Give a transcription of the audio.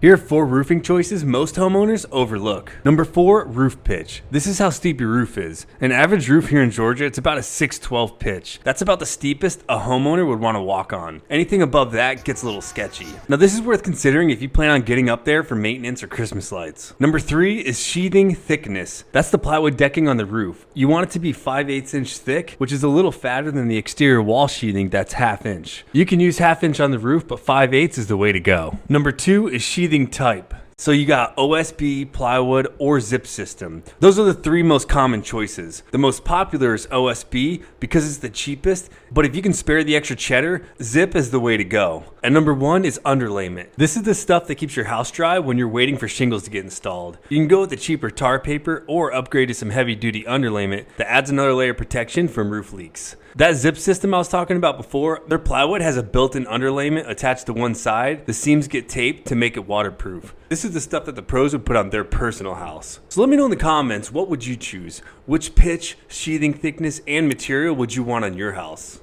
Here are 4 roofing choices most homeowners overlook. Number 4, roof pitch. This is how steep your roof is. An average roof here in Georgia, it's about a 612 pitch. That's about the steepest a homeowner would want to walk on. Anything above that gets a little sketchy. Now this is worth considering if you plan on getting up there for maintenance or Christmas lights. Number 3 is sheathing thickness. That's the plywood decking on the roof. You want it to be 5/8 inch thick, which is a little fatter than the exterior wall sheathing that's 1/2 inch. You can use 1/2 inch on the roof, but 5/8 is the way to go. Number 2 is sheathing type. So you got OSB, plywood, or zip system. Those are the 3 most common choices. The most popular is OSB because it's the cheapest, but if you can spare the extra cheddar, zip is the way to go. And number 1 is underlayment. This is the stuff that keeps your house dry when you're waiting for shingles to get installed. You can go with the cheaper tar paper or upgrade to some heavy duty underlayment that adds another layer of protection from roof leaks. That zip system I was talking about before, their plywood has a built-in underlayment attached to one side. The seams get taped to make it waterproof. This is the stuff that the pros would put on their personal house. So let me know in the comments, what would you choose? Which pitch, sheathing thickness, and material would you want on your house?